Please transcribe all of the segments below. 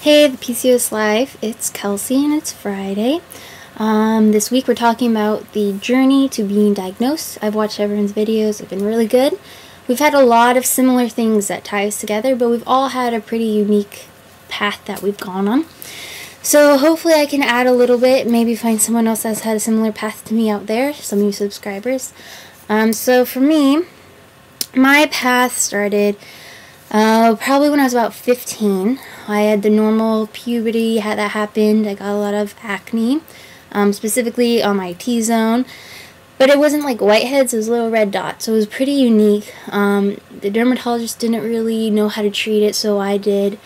Hey, the PCOS Life, it's Kelsi and it's Friday. This week we're talking about the journey to being diagnosed. I've watched everyone's videos, they've been really good. We've had a lot of similar things that tie us together, but we've all had a pretty unique path that we've gone on. So hopefully I can add a little bit, maybe find someone else that's had a similar path to me out there, some new subscribers. So for me, my path started probably when I was about 15. I had the normal puberty that happened. I got a lot of acne, specifically on my T-zone. But it wasn't like whiteheads, it was little red dots, so it was pretty unique. The dermatologist didn't really know how to treat it, so I did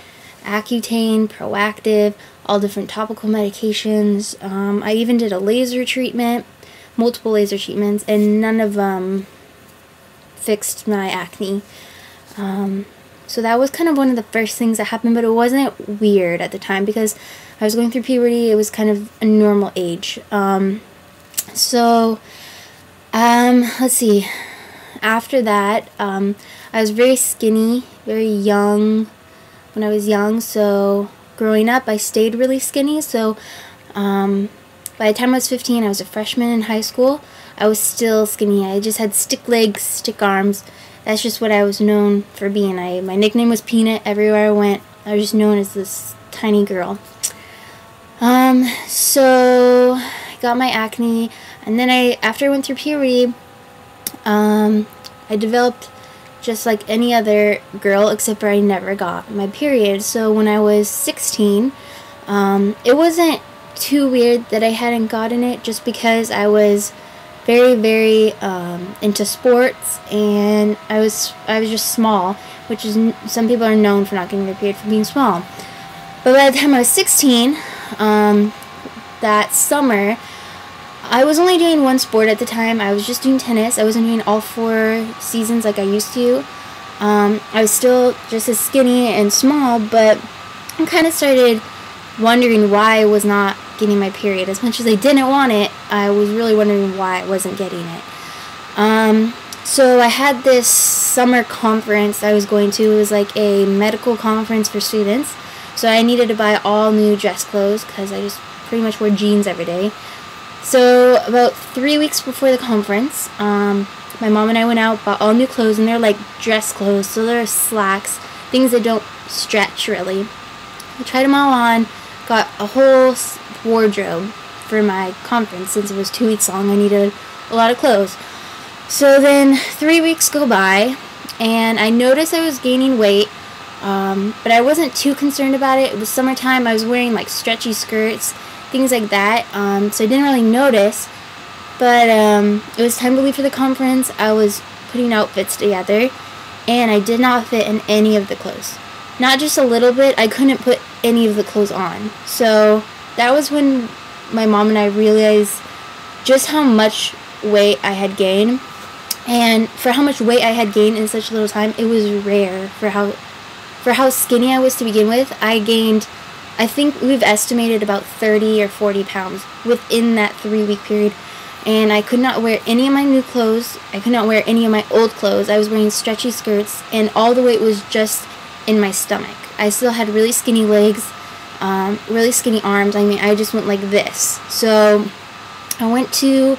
Accutane, Proactive, all different topical medications. I even did a laser treatment, multiple laser treatments, and none of them fixed my acne. So that was kind of one of the first things that happened, but it wasn't weird at the time because I was going through puberty. It was kind of a normal age. Let's see. After that, I was very skinny, very young when I was young. So growing up, I stayed really skinny. So by the time I was 15, I was a freshman in high school. I was still skinny. I just had stick legs, stick arms. That's just what I was known for being. My nickname was Peanut. Everywhere I went, I was just known as this tiny girl. So I got my acne, and then after I went through puberty, I developed just like any other girl, except for I never got my period. So when I was 16, it wasn't too weird that I hadn't gotten it, just because I was very into sports, and I was just small, which is, some people are known for not getting their period for being small. But by the time I was 16, that summer, I was only doing one sport at the time. I was just doing tennis. I wasn't doing all 4 seasons like I used to. I was still just as skinny and small, but I kind of started wondering why I was not getting my period. As much as I didn't want it, I was really wondering why I wasn't getting it. So I had this summer conference I was going to. It was like a medical conference for students. So I needed to buy all new dress clothes because I just pretty much wore jeans every day. So about 3 weeks before the conference, my mom and I went out, bought all new clothes, and they're like dress clothes, so they're slacks, things that don't stretch really. I tried them all on, got a whole wardrobe for my conference. Since it was 2 weeks long, I needed a lot of clothes. So then 3 weeks go by, and I noticed I was gaining weight, but I wasn't too concerned about it. It was summertime. I was wearing like stretchy skirts, things like that, so I didn't really notice. But it was time to leave for the conference. I was putting outfits together, and I did not fit in any of the clothes. Not just a little bit, I couldn't put any of the clothes on. So that was when my mom and I realized just how much weight I had gained. And for how much weight I had gained in such a little time, it was rare for how skinny I was to begin with. I gained, I think we've estimated about 30 or 40 pounds within that 3-week period. And I could not wear any of my new clothes. I could not wear any of my old clothes. I was wearing stretchy skirts, and all the weight was just in my stomach. I still had really skinny legs, really skinny arms. I mean, I just went like this. So I went to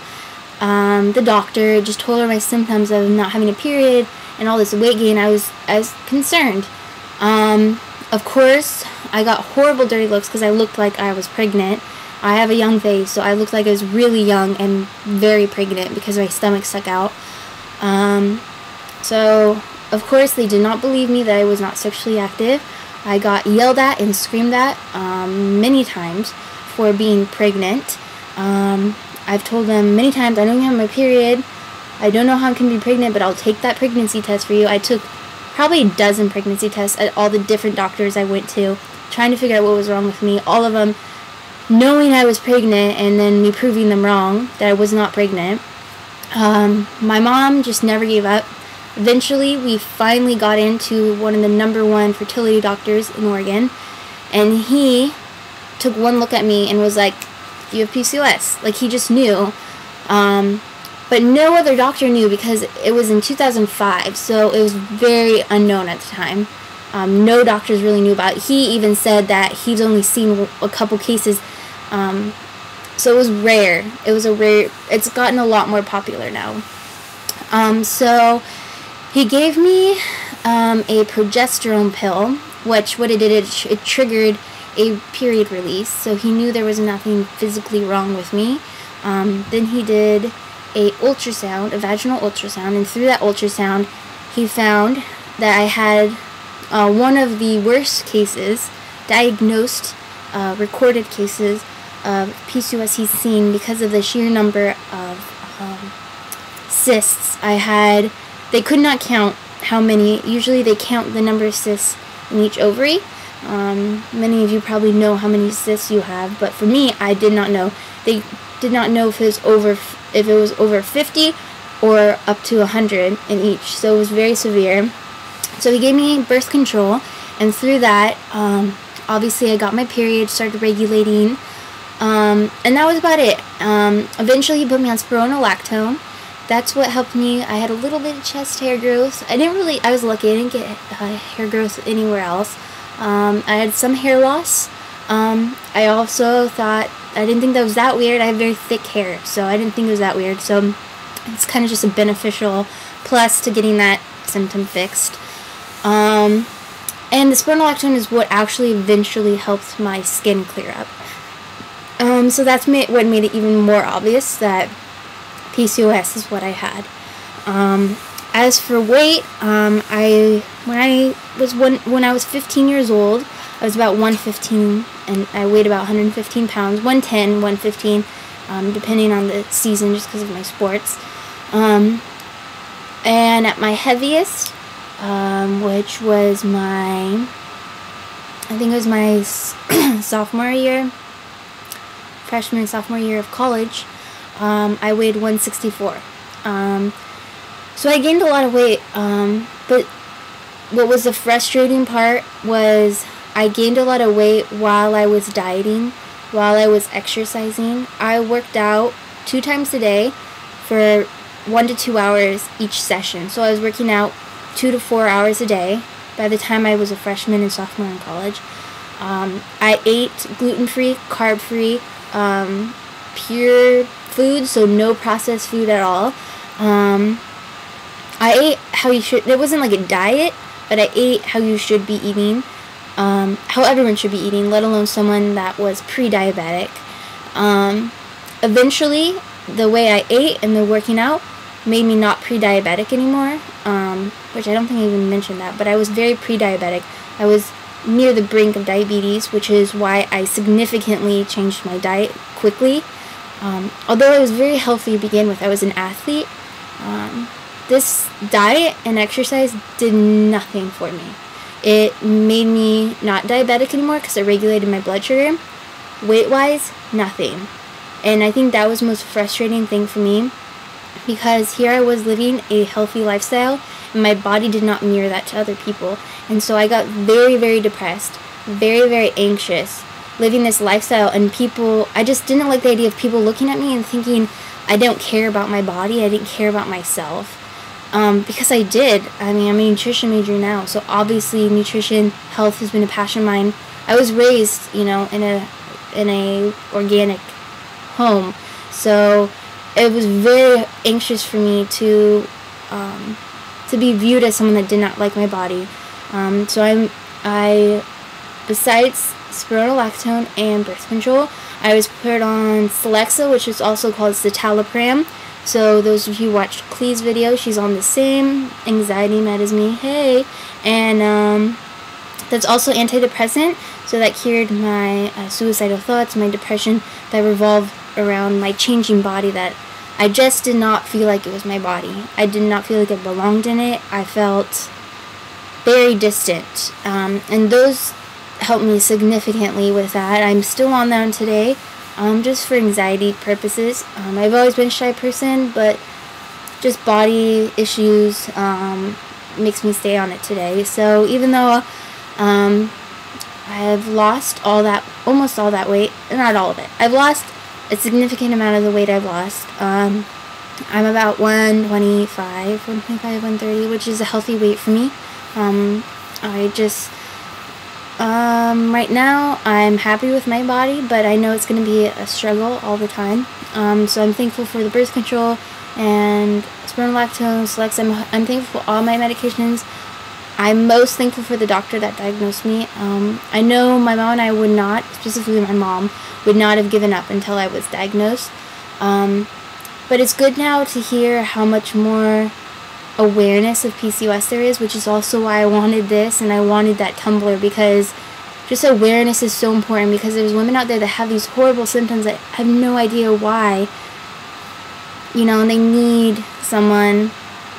the doctor, just told her my symptoms of not having a period and all this weight gain. I was concerned. Of course, I got horrible dirty looks because I looked like I was pregnant. I have a young face, so I looked like I was really young and very pregnant because my stomach stuck out. So of course, they did not believe me that I was not sexually active. I got yelled at and screamed at many times for being pregnant. I've told them many times, I don't have my period. I don't know how I can be pregnant, but I'll take that pregnancy test for you. I took probably a dozen pregnancy tests at all the different doctors I went to, trying to figure out what was wrong with me. All of them knowing I was pregnant, and then me proving them wrong, that I was not pregnant. My mom just never gave up. Eventually, we finally got into one of the #1 fertility doctors in Oregon, and he took one look at me and was like, "You have PCOS." Like, he just knew. But no other doctor knew because it was in 2005, so it was very unknown at the time. no doctors really knew about. He even said that he's only seen a couple cases, so it was rare. It's gotten a lot more popular now. So he gave me a progesterone pill, which what it did, it triggered a period release, so he knew there was nothing physically wrong with me. Then he did a vaginal ultrasound, and through that ultrasound, he found that I had one of the worst cases, diagnosed, recorded cases of PCOS he's seen because of the sheer number of cysts I had. They could not count how many. Usually they count the number of cysts in each ovary. Many of you probably know how many cysts you have, but for me, I did not know. They did not know if it was over 50 or up to 100 in each, so it was very severe. So he gave me birth control, and through that, obviously I got my period, started regulating, and that was about it. Eventually he put me on spironolactone. That's what helped me. I had a little bit of chest hair growth. I was lucky, I didn't get hair growth anywhere else. I had some hair loss. I also I didn't think that was that weird. I have very thick hair, so I didn't think it was that weird. So it's kind of just a beneficial plus to getting that symptom fixed. And the spironolactone is what actually eventually helped my skin clear up. So that's what made it even more obvious that PCOS is what I had. As for weight, when I was 15 years old, I was about 115, and I weighed about 115 pounds, 110, 115, depending on the season, just because of my sports. And at my heaviest, which was I think it was my freshman and sophomore year of college, I weighed 164. So I gained a lot of weight, but what was the frustrating part was I gained a lot of weight while I was dieting, while I was exercising. I worked out 2 times a day for 1 to 2 hours each session. So I was working out 2 to 4 hours a day by the time I was a freshman and sophomore in college. I ate gluten-free, carb-free, pure food, so no processed food at all. I ate how you should. It wasn't like a diet, but I ate how you should be eating, how everyone should be eating, let alone someone that was pre-diabetic. Eventually, the way I ate and the working out made me not pre-diabetic anymore, which I don't think I even mentioned that, but I was very pre-diabetic. I was near the brink of diabetes, which is why I significantly changed my diet quickly. Although I was very healthy to begin with, I was an athlete, this diet and exercise did nothing for me. It made me not diabetic anymore because it regulated my blood sugar. Weight-wise, nothing. And I think that was the most frustrating thing for me, because here I was living a healthy lifestyle, and my body did not mirror that to other people. And so I got very, very depressed, very, very anxious, living this lifestyle, and I just didn't like the idea of people looking at me and thinking I don't care about my body, I didn't care about myself. Because I did. I mean, I'm a nutrition major now, so obviously nutrition, health has been a passion of mine. I was raised, in a organic home, so it was very anxious for me to be viewed as someone that did not like my body. So I besides spironolactone and birth control, I was put on Celexa, which is also called citalopram. So those of you who watched Clee's video, she's on the same anxiety med as me. Hey, and that's also antidepressant. So that cured my suicidal thoughts, my depression that revolved around my changing body. That I just did not feel like it was my body. I did not feel like I belonged in it. I felt very distant, and those helped me significantly with that. I'm still on them today. Just for anxiety purposes. I've always been a shy person, but just body issues makes me stay on it today. So even though I have lost almost all that weight, not all of it, I've lost a significant amount of the weight I've lost. I'm about 125, 130, which is a healthy weight for me. I just, right now I'm happy with my body, but I know it's going to be a struggle all the time. So I'm thankful for the birth control and spironolactone, Select. I'm thankful for all my medications. I'm most thankful for the doctor that diagnosed me. I know my mom and I would not, specifically my mom, would not have given up until I was diagnosed. But it's good now to hear how much more awareness of PCOS there is, which is also why I wanted this and I wanted that Tumblr, because just awareness is so important, because there's women out there that have these horrible symptoms that have no idea why, you know, and they need someone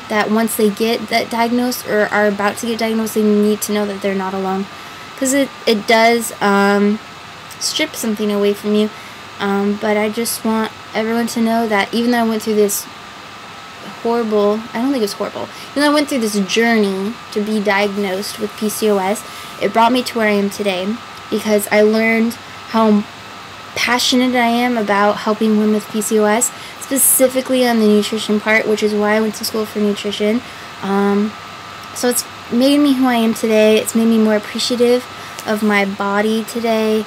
that once they get that diagnosed or are about to get diagnosed, they need to know that they're not alone, because it does strip something away from you. But I just want everyone to know that even though I went through this horrible, I don't think it's horrible, even though I went through this journey to be diagnosed with PCOS, it brought me to where I am today, because I learned how passionate I am about helping women with PCOS, specifically on the nutrition part, which is why I went to school for nutrition. So it's made me who I am today. It's made me more appreciative of my body today.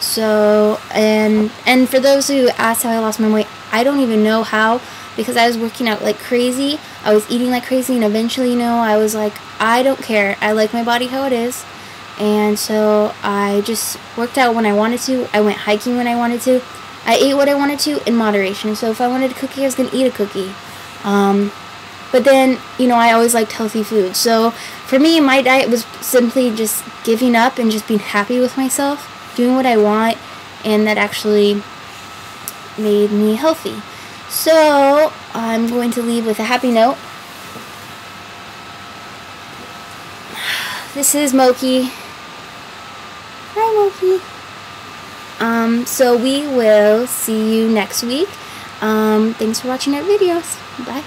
So, and for those who asked how I lost my weight, I don't even know how, because I was working out like crazy. I was eating like crazy, and eventually, you know, I was like, I don't care. I like my body how it is. And so I just worked out when I wanted to. I went hiking when I wanted to. I ate what I wanted to in moderation. So if I wanted a cookie, I was going to eat a cookie. But then, you know, I always liked healthy food. So for me, my diet was simply just giving up and just being happy with myself, doing what I want, and that actually made me healthy. So I'm going to leave with a happy note. This is Moki. Hi, Moki. So we will see you next week. Thanks for watching our videos. Bye.